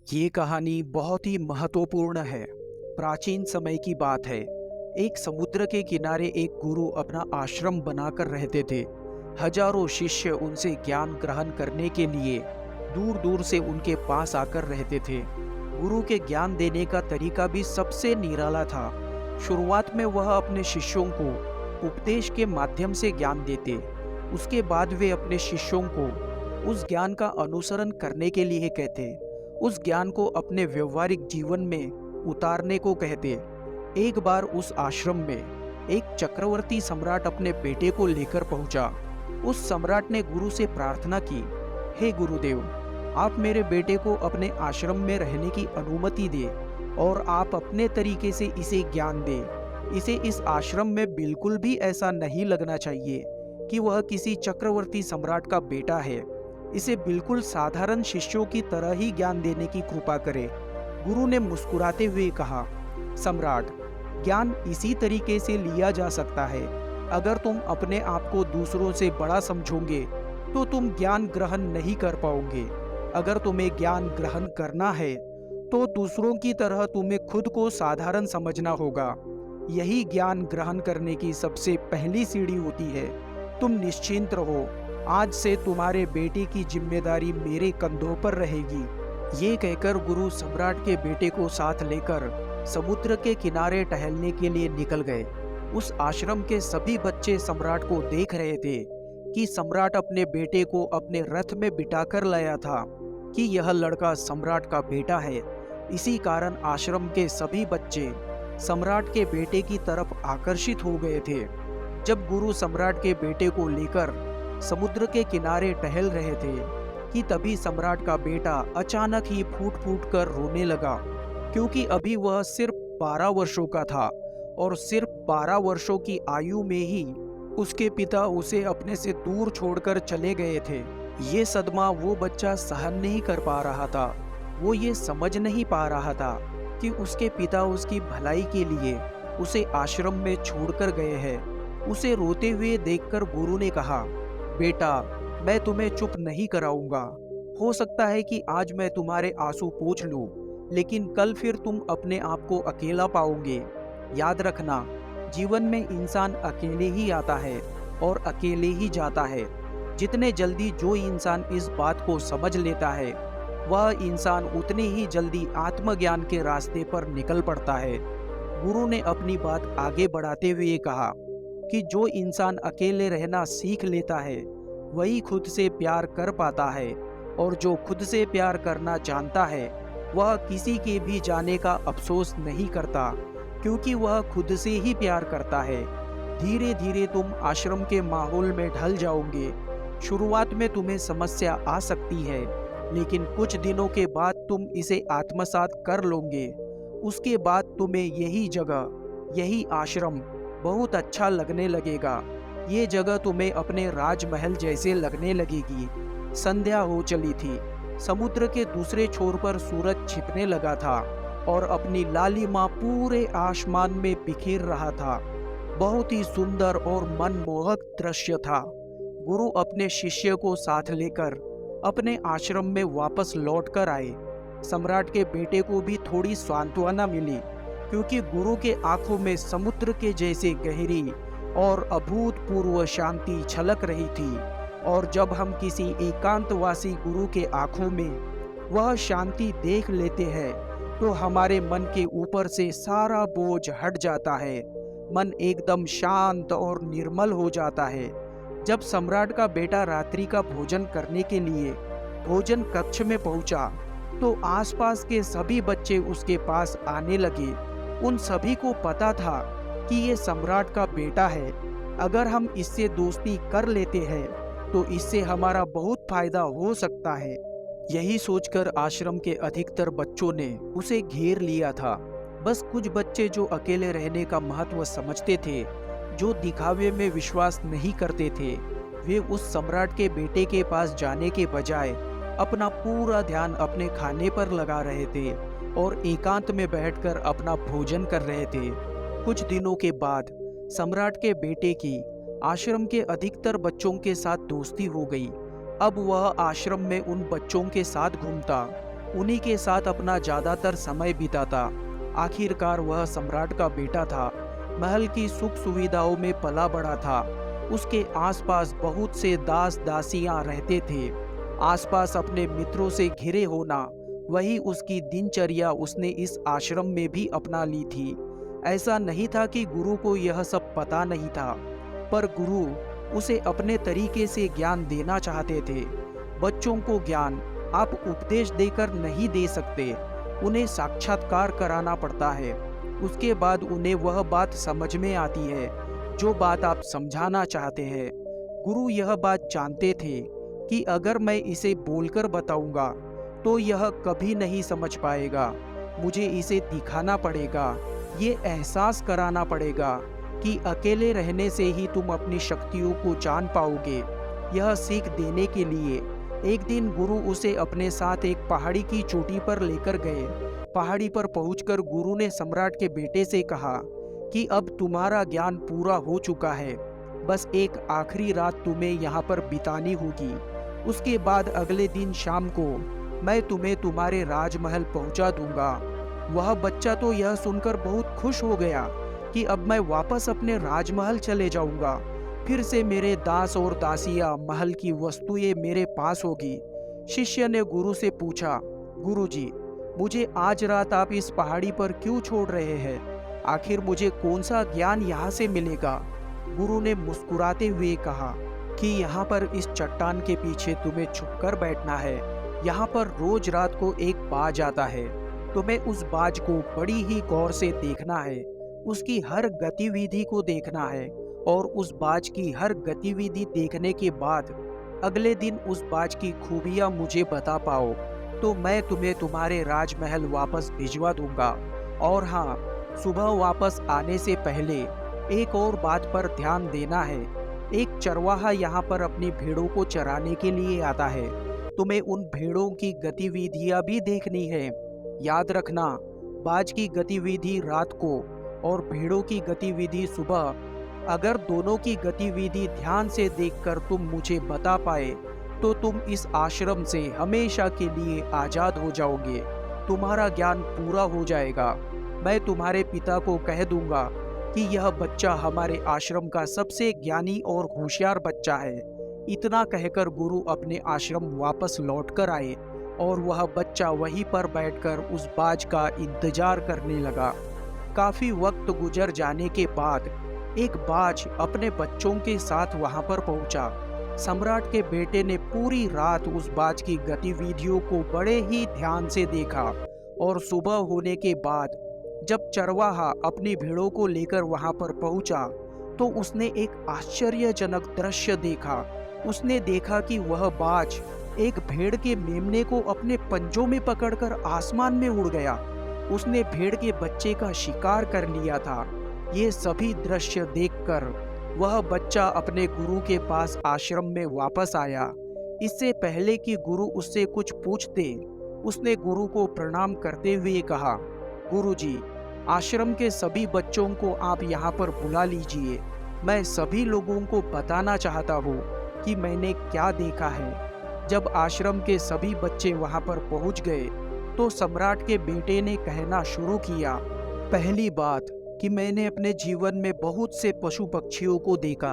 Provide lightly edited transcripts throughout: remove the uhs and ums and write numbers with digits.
ये कहानी बहुत ही महत्वपूर्ण है। प्राचीन समय की बात है। एक समुद्र के किनारे एक गुरु अपना आश्रम बनाकर रहते थे। हजारों शिष्य उनसे ज्ञान ग्रहण करने के लिए दूर दूर से उनके पास आकर रहते थे। गुरु के ज्ञान देने का तरीका भी सबसे निराला था। शुरुआत में वह अपने शिष्यों को उपदेश के माध्यम से ज्ञान देते। उसके बाद वे अपने शिष्यों को उस ज्ञान का अनुसरण करने के लिए कहते, उस ज्ञान को अपने व्यवहारिक जीवन में उतारने को कहते। एक बार उस आश्रम में एक चक्रवर्ती सम्राट अपने बेटे को लेकर पहुंचा। उस सम्राट ने गुरु से प्रार्थना की, हे गुरुदेव, आप मेरे बेटे को अपने आश्रम में रहने की अनुमति दें और आप अपने तरीके से इसे ज्ञान दें। इसे इस आश्रम में बिल्कुल भी ऐसा नहीं लगना चाहिए कि वह किसी चक्रवर्ती सम्राट का बेटा है। इसे बिल्कुल साधारण शिष्यों की तरह ही ज्ञान देने की कृपा करें। गुरु ने मुस्कुराते हुए कहा, सम्राट, ज्ञान इसी तरीके से लिया जा सकता है। अगर तुम अपने आप को दूसरों से बड़ा समझोगे तो तुम ज्ञान ग्रहण नहीं कर पाओगे। अगर तुम्हें ज्ञान ग्रहण करना है तो दूसरों की तरह तुम्हें खुद को साधारण समझना होगा। यही ज्ञान ग्रहण करने की सबसे पहली सीढ़ी होती है। तुम निश्चिंत रहो, आज से तुम्हारे बेटे की जिम्मेदारी मेरे कंधों पर रहेगी। ये कहकर गुरु सम्राट के बेटे को साथ लेकर समुद्र के किनारे टहलने के लिए निकल गए। उस आश्रम के सभी बच्चे सम्राट को देख रहे थे कि सम्राट अपने बेटे को अपने रथ में बिठाकर लाया था, कि यह लड़का सम्राट का बेटा है। इसी कारण आश्रम के सभी बच्चे सम्राट के बेटे की तरफ आकर्षित हो गए थे। जब गुरु सम्राट के बेटे को लेकर समुद्र के किनारे टहल रहे थे कि तभी सम्राट का बेटा अचानक ही फूट फूट कर रोने लगा, क्योंकि अभी वह सिर्फ 12 वर्षों का था और सिर्फ 12 वर्षों की आयु में ही उसके पिता उसे अपने से दूर छोड़कर चले गए थे। ये सदमा वो बच्चा सहन नहीं कर पा रहा था। वो ये समझ नहीं पा रहा था कि उसके पिता उसकी भलाई के लिए उसे आश्रम में छोड़कर गए हैं। उसे रोते हुए देखकर गुरु ने कहा, बेटा, मैं तुम्हें चुप नहीं कराऊंगा। हो सकता है कि आज मैं तुम्हारे आंसू पोंछ लूं, लेकिन कल फिर तुम अपने आप को अकेला पाओगे। याद रखना, जीवन में इंसान अकेले ही आता है और अकेले ही जाता है। जितने जल्दी जो इंसान इस बात को समझ लेता है, वह इंसान उतने ही जल्दी आत्मज्ञान के रास्ते पर निकल पड़ता है। गुरु ने अपनी बात आगे बढ़ाते हुए कहा कि जो इंसान अकेले रहना सीख लेता है वही खुद से प्यार कर पाता है, और जो खुद से प्यार करना जानता है वह किसी के भी जाने का अफसोस नहीं करता, क्योंकि वह खुद से ही प्यार करता है। धीरे धीरे तुम आश्रम के माहौल में ढल जाओगे। शुरुआत में तुम्हें समस्या आ सकती है, लेकिन कुछ दिनों के बाद तुम इसे आत्मसात कर लोगे। उसके बाद तुम्हें यही जगह, यही आश्रम बहुत अच्छा लगने लगेगा। ये जगह तुम्हें अपने राजमहल जैसे लगने लगेगी। संध्या हो चली थी। समुद्र के दूसरे छोर पर सूरज छिपने लगा था और अपनी लालिमा पूरे आसमान में बिखेर रहा था। बहुत ही सुंदर और मनमोहक दृश्य था। गुरु अपने शिष्य को साथ लेकर अपने आश्रम में वापस लौट कर आए। सम्राट के बेटे को भी थोड़ी सांत्वना मिली, क्योंकि गुरु के आंखों में समुद्र के जैसे गहरी और अभूतपूर्व शांति छलक रही थी। और जब हम किसी एकांतवासी गुरु के आंखों में वह शांति देख लेते हैं तो हमारे मन के ऊपर से सारा बोझ हट जाता है। मन एकदम शांत और निर्मल हो जाता है। जब सम्राट का बेटा रात्रि का भोजन करने के लिए भोजन कक्ष में पहुंचा तो आसपास के सभी बच्चे उसके पास आने लगे। उन सभी को पता था कि ये सम्राट का बेटा है। अगर हम इससे दोस्ती कर लेते हैं तो इससे हमारा बहुत फायदा हो सकता है। यही सोचकर आश्रम के अधिकतर बच्चों ने उसे घेर लिया था। बस कुछ बच्चे जो अकेले रहने का महत्व समझते थे, जो दिखावे में विश्वास नहीं करते थे, वे उस सम्राट के बेटे के पास जाने के बजाय अपना पूरा ध्यान अपने खाने पर लगा रहे थे और एकांत में बैठकर अपना भोजन कर रहे थे। कुछ दिनों के बाद सम्राट के बेटे की आश्रम के अधिकतर बच्चों के साथ दोस्ती हो गई। अब वह आश्रम में उन बच्चों के साथ घूमता उन्हीं के साथ अपना ज़्यादातर समय बिताता। आखिरकार वह सम्राट का बेटा था, महल की सुख सुविधाओं में पला बड़ा था। उसके आसपास बहुत से दास दासियां रहते थे। आसपास अपने मित्रों से घिरे होना, वही उसकी दिनचर्या उसने इस आश्रम में भी अपना ली थी। ऐसा नहीं था कि गुरु को यह सब पता नहीं था, पर गुरु उसे अपने तरीके से ज्ञान देना चाहते थे। बच्चों को ज्ञान आप उपदेश देकर नहीं दे सकते, उन्हें साक्षात्कार कराना पड़ता है। उसके बाद उन्हें वह बात समझ में आती है जो बात आप समझाना चाहते हैं। गुरु यह बात जानते थे कि अगर मैं इसे बोलकर बताऊंगा तो यह कभी नहीं समझ पाएगा। मुझे इसे दिखाना पड़ेगा, ये एहसास कराना पड़ेगा कि अकेले रहने से ही तुम अपनी शक्तियों को जान पाओगे। यह सीख देने के लिए एक दिन गुरु उसे अपने साथ एक पहाड़ी की चोटी पर लेकर गए। पहाड़ी पर पहुंचकर गुरु ने सम्राट के बेटे से कहा कि अब तुम्हारा ज्ञान पूरा हो चुका है, बस एक आखिरी रात तुम्हें यहाँ पर बितानी होगी। उसके बाद अगले दिन शाम को मैं तुम्हें तुम्हारे राजमहल पहुँचा दूंगा। वह बच्चा तो यह सुनकर बहुत खुश हो गया कि अब मैं वापस अपने राजमहल चले जाऊंगा। फिर से मेरे दास और दासियां, महल की वस्तुएं मेरे पास होगी। शिष्य ने गुरु से पूछा, गुरुजी, मुझे आज रात आप इस पहाड़ी पर क्यों छोड़ रहे हैं? आखिर मुझे कौन सा ज्ञान यहाँ से मिलेगा? गुरु ने मुस्कुराते हुए कहा कि यहाँ पर इस चट्टान के पीछे तुम्हें छुपकर बैठना है। यहाँ पर रोज रात को एक बाज आता है, तुम्हें उस बाज को बड़ी ही गौर से देखना है, उसकी हर गतिविधि को देखना है, और उस बाज की हर गतिविधि देखने के बाद अगले दिन उस बाज की खूबियां मुझे बता पाओ तो मैं तुम्हें तुम्हारे राजमहल वापस भिजवा दूंगा। और हाँ, सुबह वापस आने से पहले एक और बात पर ध्यान देना है। एक चरवाहा यहाँ पर अपनी भेड़ों को चराने के लिए आता है, तुम्हें उन भेड़ों की गतिविधियां भी देखनी है। याद रखना, बाज की गतिविधि रात को और भेड़ों की गतिविधि सुबह। अगर दोनों की गतिविधि ध्यान से देखकर तुम मुझे बता पाए तो तुम इस आश्रम से हमेशा के लिए आजाद हो जाओगे, तुम्हारा ज्ञान पूरा हो जाएगा। मैं तुम्हारे पिता को कह दूंगा कि यह बच्चा हमारे आश्रम का सबसे ज्ञानी और होशियार बच्चा है। इतना कहकर गुरु अपने आश्रम वापस लौटकर आए और वह बच्चा वहीं पर बैठकर उस बाज का इंतजार करने लगा। काफी वक्त गुजर जाने के बाद एक बाज अपने बच्चों के साथ वहां पर पहुंचा। सम्राट के बेटे ने पूरी रात उस बाज की गतिविधियों को बड़े ही ध्यान से देखा, और सुबह होने के बाद जब चरवाहा अपनी भेड़ों को लेकर वहां पर पहुंचा तो उसने एक आश्चर्यजनक दृश्य देखा। उसने देखा कि वह बाज एक भेड़ के मेमने को अपने पंजों में पकड़कर आसमान में उड़ गया। उसने भेड़ के बच्चे का शिकार कर लिया था। ये सभी दृश्य देखकर वह बच्चा अपने गुरु के पास आश्रम में वापस आया। इससे पहले कि गुरु उससे कुछ पूछते, उसने गुरु को प्रणाम करते हुए कहा, गुरुजी, आश्रम के सभी बच्चों को आप यहाँ पर बुला लीजिए। मैं सभी लोगों को बताना चाहता हूँ कि मैंने क्या देखा है। जब आश्रम के सभी बच्चे वहाँ पर पहुँच गए तो सम्राट के बेटे ने कहना शुरू किया, पहली बात कि मैंने अपने जीवन में बहुत से पशु पक्षियों को देखा,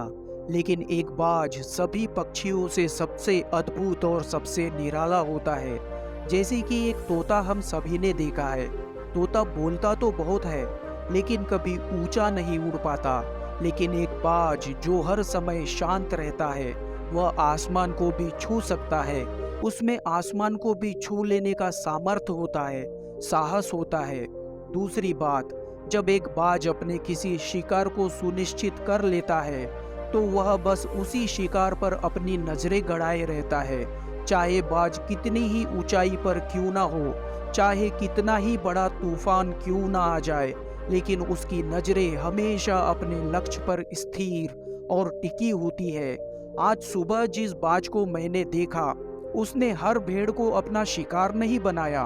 लेकिन एक बाज सभी पक्षियों से सबसे अद्भुत और सबसे निराला होता है। जैसे कि एक तोता हम सभी ने देखा है। तोता बोलता तो बहुत है लेकिन कभी ऊंचा नहीं उड़ पाता, लेकिन एक बाज जो हर समय शांत रहता है, वह आसमान को भी छू सकता है। उसमें आसमान को भी छू लेने का सामर्थ्य होता है, साहस होता है। दूसरी बात, जब एक बाज अपने किसी शिकार को सुनिश्चित कर लेता है तो वह बस उसी शिकार पर अपनी नजरें गड़ाए रहता है, चाहे बाज कितनी ही ऊंचाई पर क्यों ना हो, चाहे कितना ही बड़ा तूफान क्यों ना आ जाए, लेकिन उसकी नजरें हमेशा अपने लक्ष्य पर स्थिर और टिकी होती है। आज सुबह जिस बाज को मैंने देखा, उसने हर भेड़ को अपना शिकार नहीं बनाया,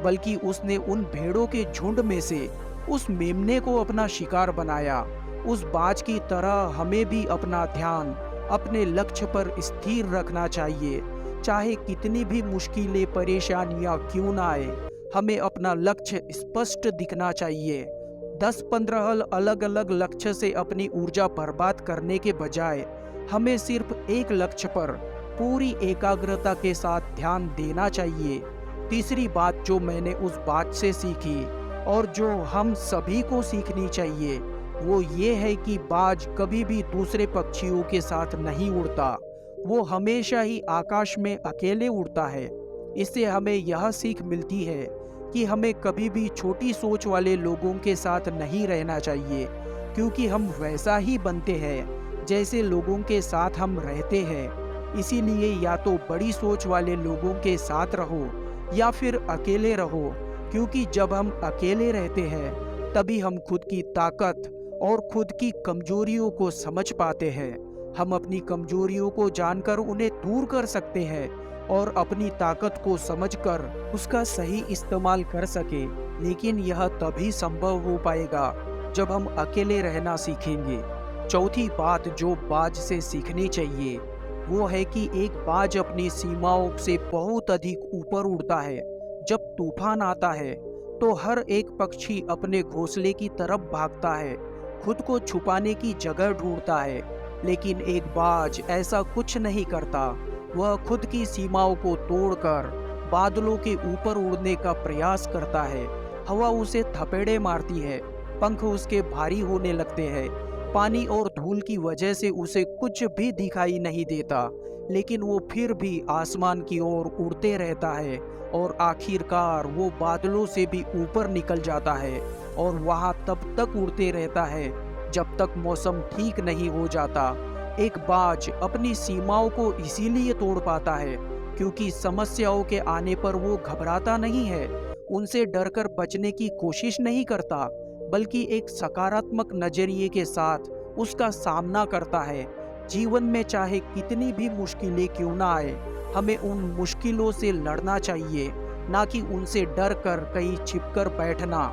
बल्कि उसने उन भेड़ों के झुंड में से उस मेमने को अपना शिकार बनाया। उस बाज की तरह हमें भी अपना ध्यान अपने लक्ष्य पर स्थिर रखना चाहिए। चाहे कितनी भी मुश्किलें परेशानियां क्यों ना आए, हमें अपना लक्ष्य स्पष्ट दिखना चाहिए। 10-15 अलग अलग लक्ष्य से अपनी ऊर्जा बर्बाद करने के बजाय हमें सिर्फ एक लक्ष्य पर पूरी एकाग्रता के साथ ध्यान देना चाहिए। तीसरी बात जो मैंने उस बात से सीखी और जो हम सभी को सीखनी चाहिए, वो ये है कि बाज कभी भी दूसरे पक्षियों के साथ नहीं उड़ता। वो हमेशा ही आकाश में अकेले उड़ता है। इससे हमें यह सीख मिलती है कि हमें कभी भी छोटी सोच वाले लोगों के साथ नहीं रहना चाहिए, क्योंकि हम वैसा ही बनते हैं जैसे लोगों के साथ हम रहते हैं। इसीलिए या तो बड़ी सोच वाले लोगों के साथ रहो या फिर अकेले रहो, क्योंकि जब हम अकेले रहते हैं तभी हम खुद की ताकत और खुद की कमजोरियों को समझ पाते हैं। हम अपनी कमजोरियों को जानकर उन्हें दूर कर सकते हैं और अपनी ताकत को समझकर उसका सही इस्तेमाल कर सके। लेकिन यह तभी संभव हो पाएगा जब हम अकेले रहना सीखेंगे। चौथी बात जो बाज से सीखनी चाहिए वो है कि एक बाज अपनी सीमाओं से बहुत अधिक ऊपर उड़ता है। जब तूफान आता है तो हर एक पक्षी अपने घोंसले की तरफ भागता है, खुद को छुपाने की जगह ढूंढता है। लेकिन एक बाज ऐसा कुछ नहीं करता। वह खुद की सीमाओं को तोड़कर बादलों के ऊपर उड़ने का प्रयास करता है। हवा उसे थपेड़े मारती है, पंख उसके भारी होने लगते हैं, पानी और धूल की वजह से उसे कुछ भी दिखाई नहीं देता, लेकिन वो फिर भी आसमान की ओर उड़ते रहता है और आखिरकार वो बादलों से भी ऊपर निकल जाता है और वहाँ तब तक उड़ते रहता है जब तक मौसम ठीक नहीं हो जाता। एक बाज अपनी सीमाओं को इसीलिए तोड़ पाता है क्योंकि समस्याओं के आने पर वो घबराता नहीं है, उनसे डरकर बचने की कोशिश नहीं करता, बल्कि एक सकारात्मक नजरिए के साथ उसका सामना करता है। जीवन में चाहे कितनी भी मुश्किलें क्यों ना आए, हमें उन मुश्किलों से लड़ना चाहिए, ना कि उनसे डर कर कहीं छिपकर बैठना।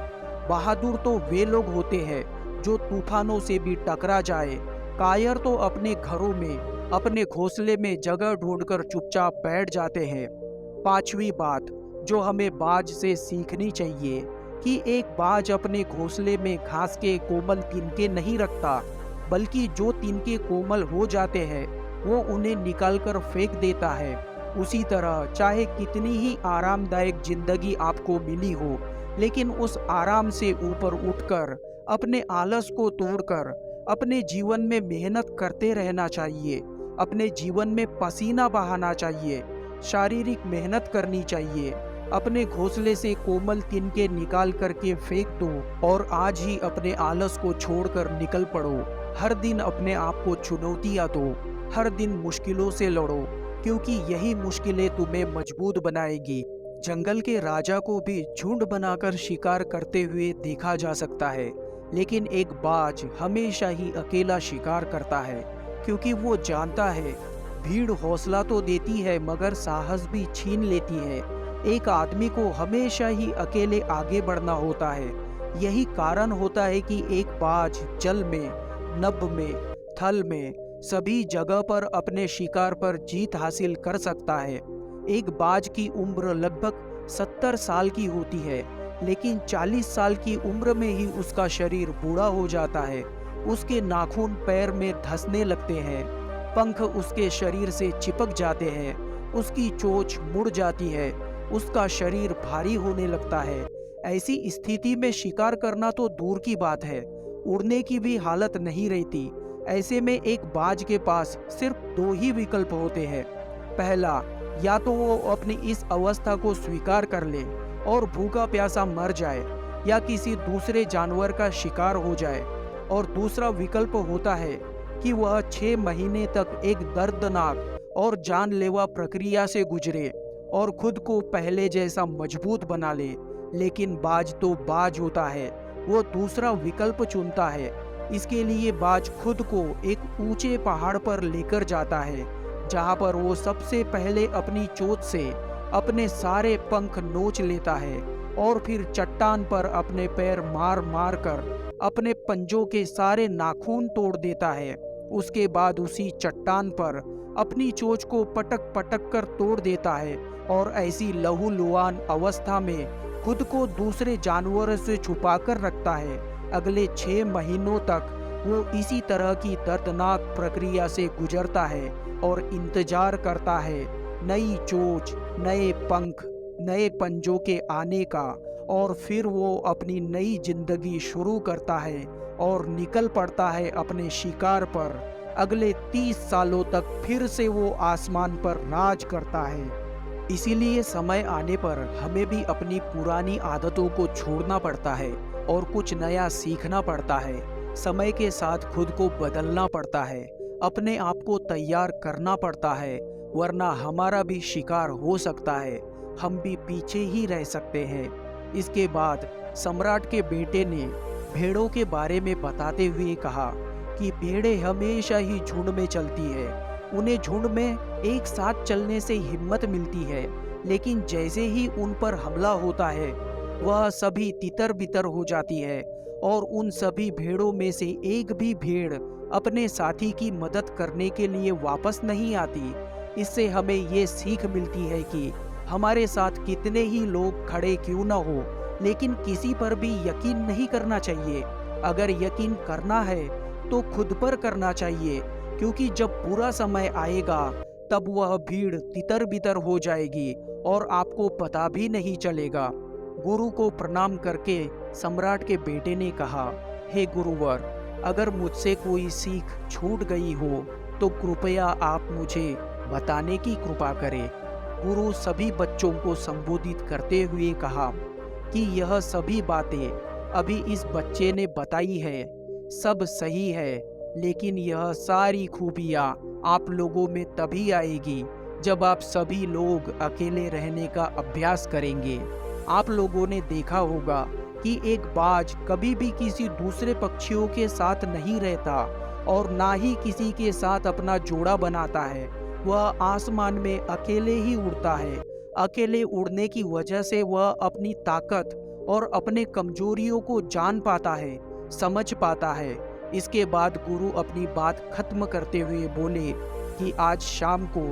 बहादुर तो वे लोग होते हैं जो तूफानों से भी टकरा जाए। कायर तो अपने घरों में, अपने घोंसले में जगह ढूंढकर चुपचाप बैठ जाते हैं। पांचवी बात जो हमें बाज से सीखनी चाहिए कि एक बाज अपने घोंसले में घास के कोमल तिनके नहीं रखता, बल्कि जो तिनके कोमल हो जाते हैं वो उन्हें निकालकर फेंक देता है। उसी तरह चाहे कितनी ही आरामदायक जिंदगी आपको मिली हो, लेकिन उस आराम से ऊपर उठकर अपने आलस को तोड़कर अपने जीवन में मेहनत करते रहना चाहिए। अपने जीवन में पसीना बहाना चाहिए, शारीरिक मेहनत करनी चाहिए। अपने घोंसले से कोमल तिनके निकाल करके फेंक दो और आज ही अपने आलस को छोड़कर निकल पड़ो। हर दिन अपने आप को चुनौतियां दो, हर दिन मुश्किलों से लड़ो, क्योंकि यही मुश्किलें तुम्हें मजबूत बनाएगी। जंगल के राजा को भी झुंड बनाकर शिकार करते हुए देखा जा सकता है, लेकिन एक बाज हमेशा ही अकेला शिकार करता है, क्योंकि वो जानता है भीड़ हौसला तो देती है मगर साहस भी छीन लेती है। एक आदमी को हमेशा ही अकेले आगे बढ़ना होता है। यही कारण होता है कि एक बाज जल में, नभ में, थल में, सभी जगह पर अपने शिकार पर जीत हासिल कर सकता है। एक बाज की उम्र लगभग 70 साल की होती है, लेकिन 40 साल की उम्र में ही उसका शरीर बूढ़ा हो जाता है। उसके नाखून पैर में धंसने लगते हैं, पंख उसके शरीर से चिपक जाते हैं, उसकी चोंच मुड़ जाती है, उसका शरीर भारी होने लगता है। ऐसी स्थिति में शिकार करना तो दूर की बात है, उड़ने की भी हालत नहीं रहती। ऐसे में एक बाज के पास सिर्फ दो ही विकल्प होते हैं। पहला, या तो वो अपनी इस अवस्था को स्वीकार कर ले और भूखा प्यासा मर जाए या किसी दूसरे जानवर का शिकार हो जाए, और दूसरा विकल्प होता है कि वह 6 महीने तक एक दर्दनाक और जानलेवा प्रक्रिया से गुजरे और खुद को पहले जैसा मजबूत बना ले। लेकिन बाज तो बाज होता है, वो दूसरा विकल्प चुनता है। इसके लिए बाज खुद को एक ऊंचे पहाड़ पर लेकर जाता है, जहां पर वो सबसे पहले अपनी चोंच से अपने सारे पंख नोच लेता है और फिर चट्टान पर अपने पैर मार मार कर अपने पंजों के सारे नाखून तोड़ देता है। उसके बाद उसी चट्टान पर अपनी चोंच को पटक पटक कर तोड़ देता है और ऐसी लहूलुहान अवस्था में खुद को दूसरे जानवरों से छुपा कर रखता है। अगले 6 महीनों तक वो इसी तरह की दर्दनाक प्रक्रिया से गुजरता है और इंतजार करता है नई चोंच, नए पंख, नए पंजों के आने का, और फिर वो अपनी नई जिंदगी शुरू करता है और निकल पड़ता है अपने शिकार पर। अगले 30 सालों तक फिर से वो आसमान पर राज करता है। इसीलिए समय आने पर हमें भी अपनी पुरानी आदतों को छोड़ना पड़ता है और कुछ नया सीखना पड़ता है। समय के साथ खुद को बदलना पड़ता है, अपने आप को तैयार करना पड़ता है, वरना हमारा भी शिकार हो सकता है, हम भी पीछे ही रह सकते हैं। इसके बाद सम्राट के बेटे ने भेड़ों के बारे में बताते हुए कहा कि भेड़ें हमेशा ही झुंड में चलती है। उन्हें झुंड में एक साथ चलने से हिम्मत मिलती है, लेकिन जैसे ही उन पर हमला होता है वह सभी तितर बितर हो जाती है और उन सभी भेड़ों में से एक भी भेड़ अपने साथी की मदद करने के लिए वापस नहीं आती। इससे हमें ये सीख मिलती है कि हमारे साथ कितने ही लोग खड़े क्यों न हो, लेकिन किसी पर भी यकीन नहीं करना चाहिए। अगर यकीन करना है तो खुद पर करना चाहिए, क्योंकि जब बुरा समय आएगा तब वह भीड़ तितर बितर हो जाएगी और आपको पता भी नहीं चलेगा। गुरु को प्रणाम करके सम्राट के बेटे ने कहा, हे गुरुवर, अगर मुझसे कोई सीख छूट गई हो तो कृपया आप मुझे बताने की कृपा करें। गुरु सभी बच्चों को संबोधित करते हुए कहा कि यह सभी बातें अभी इस बच्चे ने बताई है, सब सही है, लेकिन यह सारी खूबियाँ आप लोगों में तभी आएगी जब आप सभी लोग अकेले रहने का अभ्यास करेंगे। आप लोगों ने देखा होगा कि एक बाज कभी भी किसी दूसरे पक्षियों के साथ नहीं रहता और ना ही किसी के साथ अपना जोड़ा बनाता है। वह आसमान में अकेले ही उड़ता है। अकेले उड़ने की वजह से वह अपनी ताकत और अपने कमजोरियों को जान पाता है, समझ पाता है। इसके बाद गुरु अपनी बात खत्म करते हुए बोले कि आज शाम को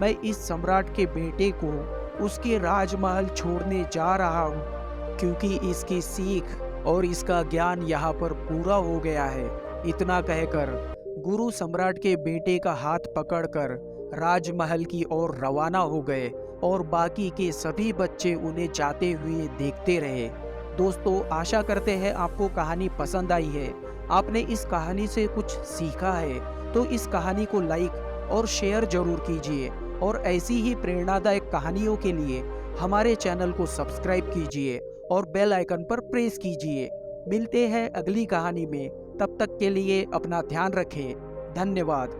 मैं इस सम्राट के बेटे को उसके राजमहल छोड़ने जा रहा हूँ, क्योंकि इसकी सीख और इसका ज्ञान यहाँ पर पूरा हो गया है। इतना कहकर गुरु सम्राट के बेटे का हाथ पकड़कर राजमहल की ओर रवाना हो गए और बाकी के सभी बच्चे उन्हें जाते हुए देखते रहे। दोस्तों, आशा करते हैं आपको कहानी पसंद आई है, आपने इस कहानी से कुछ सीखा है। तो इस कहानी को लाइक और शेयर जरूर कीजिए और ऐसी ही प्रेरणादायक कहानियों के लिए हमारे चैनल को सब्सक्राइब कीजिए और बेल आइकन पर प्रेस कीजिए। मिलते हैं अगली कहानी में, तब तक के लिए अपना ध्यान रखें। धन्यवाद।